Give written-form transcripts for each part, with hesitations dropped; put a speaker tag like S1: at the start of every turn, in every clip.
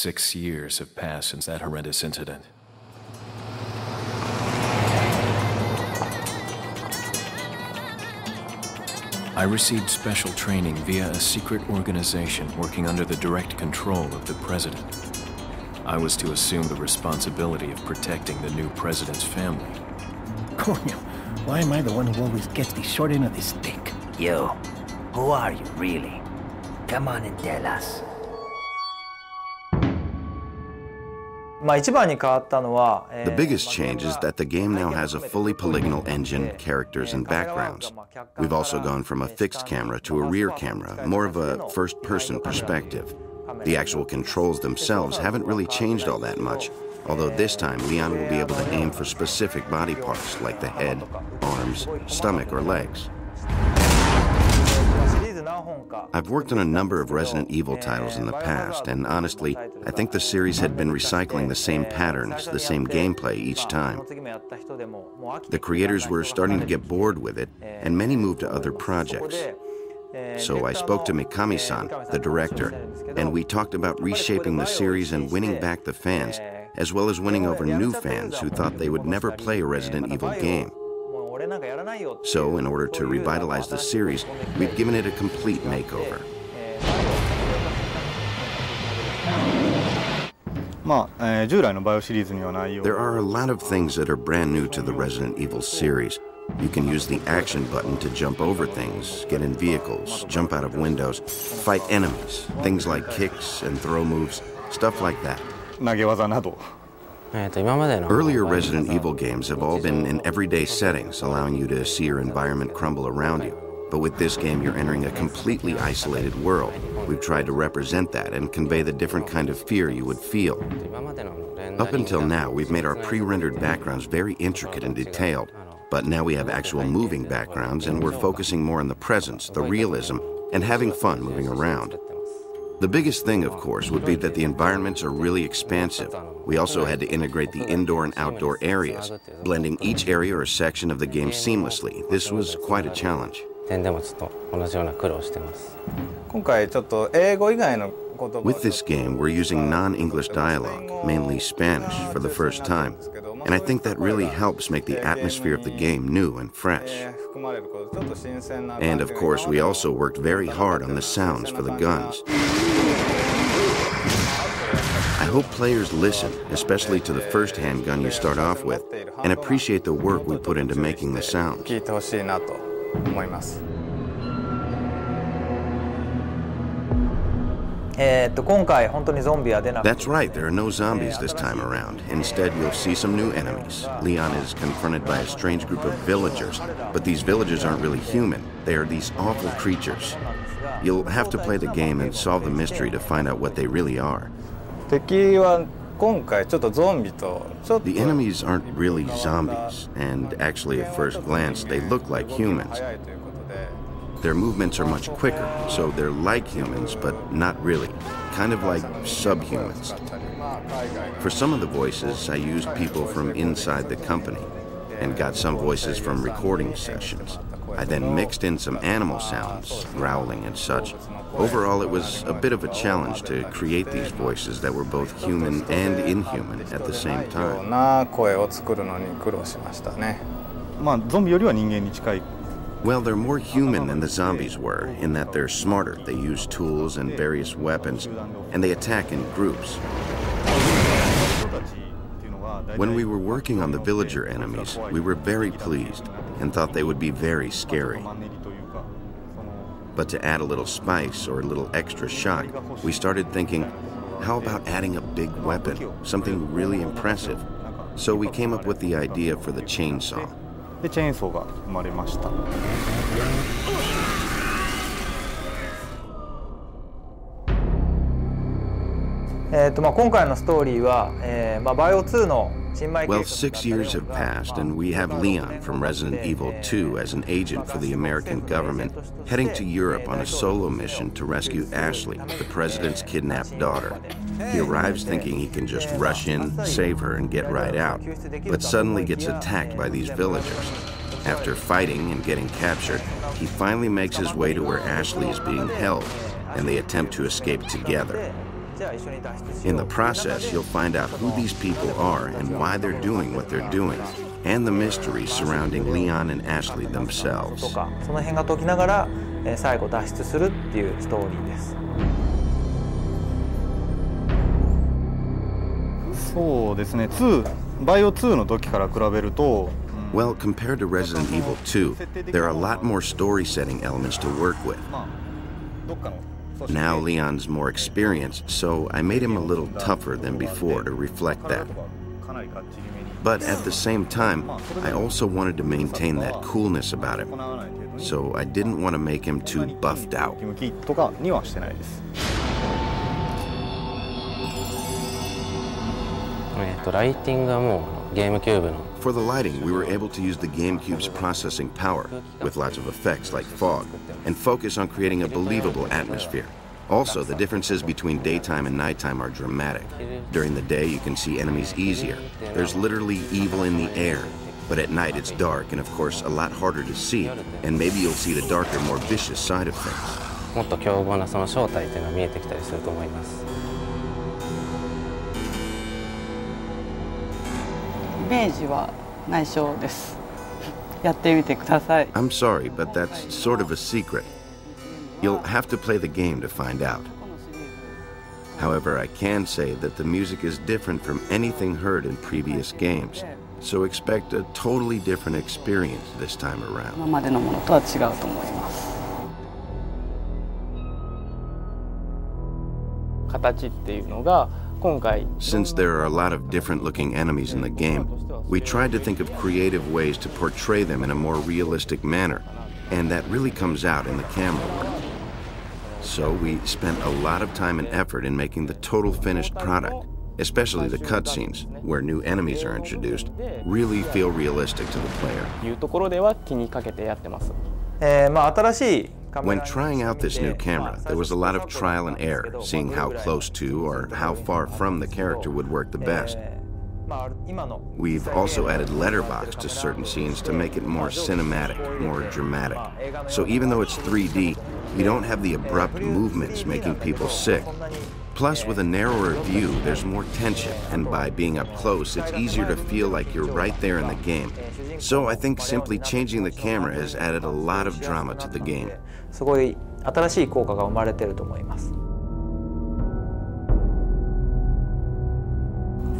S1: 6 years have passed since that horrendous incident. I received special training via a secret organization working under the direct control of the president. I was to assume the responsibility of protecting the new president's family.
S2: Coño, why am I the one who always gets the short end of the stick?
S3: Yo, who are you really? Come on and tell us.
S4: The biggest change is that the game now has a fully polygonal engine, characters, and backgrounds. We've also gone from a fixed camera to a rear camera, more of a first-person perspective. The actual controls themselves haven't really changed all that much, although this time Leon will be able to aim for specific body parts like the head, arms, stomach, or legs. I've worked on a number of Resident Evil titles in the past, and honestly, I think the series had been recycling the same patterns, the same gameplay each time. The creators were starting to get bored with it, and many moved to other projects. So I spoke to Mikami-san, the director, and we talked about reshaping the series and winning back the fans, as well as winning over new fans who thought they would never play a Resident Evil game. So, in order to revitalize the series, we've given it a complete makeover. There are a lot of things that are brand new to the Resident Evil series. You can use the action button to jump over things, get in vehicles, jump out of windows, fight enemies, things like kicks and throw moves, stuff like that. Earlier Resident Evil games have all been in everyday settings, allowing you to see your environment crumble around you. But with this game, you're entering a completely isolated world. We've tried to represent that and convey the different kind of fear you would feel. Up until now, we've made our pre-rendered backgrounds very intricate and detailed. But now we have actual moving backgrounds, and we're focusing more on the presence, the realism, and having fun moving around. The biggest thing, of course, would be that the environments are really expansive. We also had to integrate the indoor and outdoor areas, blending each area or section of the game seamlessly. This was quite a challenge. With this game, we're using non-English dialogue, mainly Spanish, for the first time. And I think that really helps make the atmosphere of the game new and fresh. And of course, we also worked very hard on the sounds for the guns. I hope players listen, especially to the first handgun you start off with, and appreciate the work we put into making the sounds. That's right, there are no zombies this time around. Instead, you'll see some new enemies. Leon is confronted by a strange group of villagers, but these villagers aren't really human. They are these awful creatures. You'll have to play the game and solve the mystery to find out what they really are. The enemies aren't really zombies, and actually at first glance, they look like humans. Their movements are much quicker, so they're like humans, but not really. Kind of like subhumans. For some of the voices, I used people from inside the company, and got some voices from recording sessions. I then mixed in some animal sounds, growling and such. Overall, it was a bit of a challenge to create these voices that were both human and inhuman at the same time. Well, they're more human than the zombies were, in that they're smarter. They use tools and various weapons, and they attack in groups. When we were working on the villager enemies, we were very pleased and thought they would be very scary. But to add a little spice or a little extra shock, we started thinking, how about adding a big weapon, something really impressive? So we came up with the idea for the chainsaw. でチェーンソーが生まれました。今回のストーリーは、バイオ2の Well, 6 years have passed, and we have Leon from Resident Evil 2 as an agent for the American government, heading to Europe on a solo mission to rescue Ashley, the president's kidnapped daughter. He arrives thinking he can just rush in, save her, and get right out, but suddenly gets attacked by these villagers. After fighting and getting captured, he finally makes his way to where Ashley is being held, and they attempt to escape together. In the process, you'll find out who these people are and why they're doing what they're doing, and the mysteries surrounding Leon and Ashley themselves.
S5: その辺が解きながら最後脱出するっていうストーリーです。
S6: そうですね。バイオ2の時から比べると。
S4: Well, compared to Resident Evil 2, there are a lot more story-setting elements to work with. Now Leon's more experienced, so I made him a little tougher than before to reflect that. But at the same time, I also wanted to maintain that coolness about him, so I didn't want to make him too buffed out. For the lighting, we were able to use the GameCube's processing power, with lots of effects like fog, and focus on creating a believable atmosphere. Also, the differences between daytime and nighttime are dramatic. During the day, you can see enemies easier. There's literally evil in the air. But at night, it's dark and, of course, a lot harder to see. And maybe you'll see the darker, more vicious side of things.
S7: もっと凶暴なその正体というのが見えてきたりすると思います。
S8: イメージは内緒です。やってみてください。
S4: I'm sorry, but that's sort of a secret. You'll have to play the game to find out. However, I can say that the music is different from anything heard in previous games, so expect a totally different experience this time around.
S8: 今までのものとは違うと思います。
S6: 形っていうのが今回
S4: Since there are a lot of different-looking enemies in the game, we tried to think of creative ways to portray them in a more realistic manner, and that really comes out in the camera work. So we spent a lot of time and effort in making the total finished product, especially the cutscenes, where new enemies are introduced, really feel realistic to the player.
S6: いうところでは気にかけてやってます。
S5: 新しい
S4: When trying out this new camera, there was a lot of trial and error, seeing how close to or how far from the character would work the best. We've also added letterbox to certain scenes to make it more cinematic, more dramatic. So even though it's 3D, we don't have the abrupt movements making people sick. Plus, with a narrower view, there's more tension, and by being up close, it's easier to feel like you're right there in the game. So I think simply changing the camera has added a lot of drama to the game.
S5: すごい新しい効果が生まれていると思います。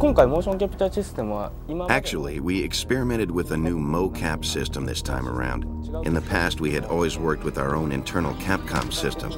S6: 今回モーションキャプチャーシステムは今
S4: Actually, we experimented with a new Mocap system this time around. In the past, we had always worked with our own internal Capcom system.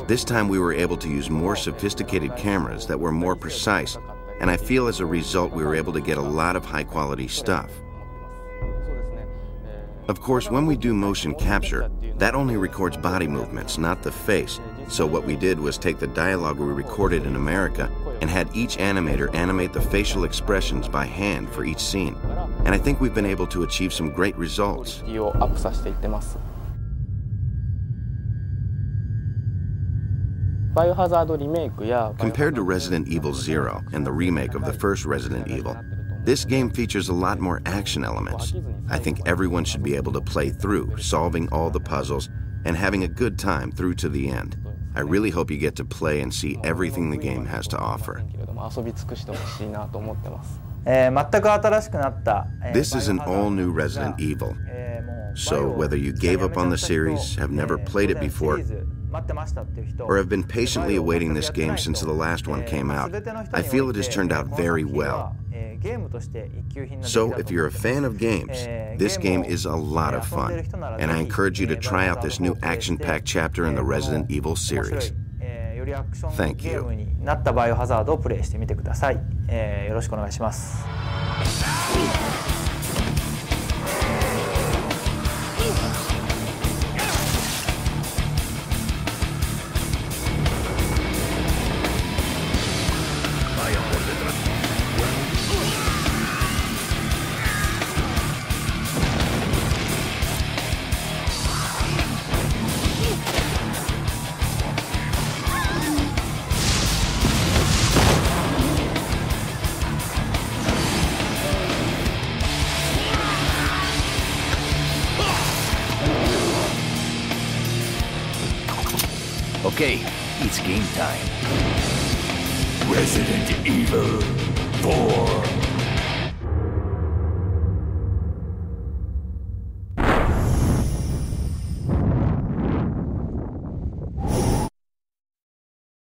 S4: This time, we were able to use more sophisticated cameras that were more precise, and I feel as a result, we were able to get a lot of high-quality stuff. Of course, when we do motion capture, that only records body movements, not the face. So what we did was take the dialogue we recorded in America and had each animator animate the facial expressions by hand for each scene. And I think we've been able to achieve some great results. Compared to Resident Evil 0 and the remake of the first Resident Evil, this game features a lot more action elements. I think everyone should be able to play through, solving all the puzzles, and having a good time through to the end. I really hope you get to play and see everything the game has to offer. This is an all-new Resident Evil. So whether you gave up on the series, have never played it before, or have been patiently awaiting this game since the last one came out, I feel it has turned out very well. So if you're a fan of games, this game is a lot of fun, and I encourage you to try out this new action-packed chapter in the Resident Evil series. Thank you.
S3: Okay, it's game time.
S9: Resident Evil 4.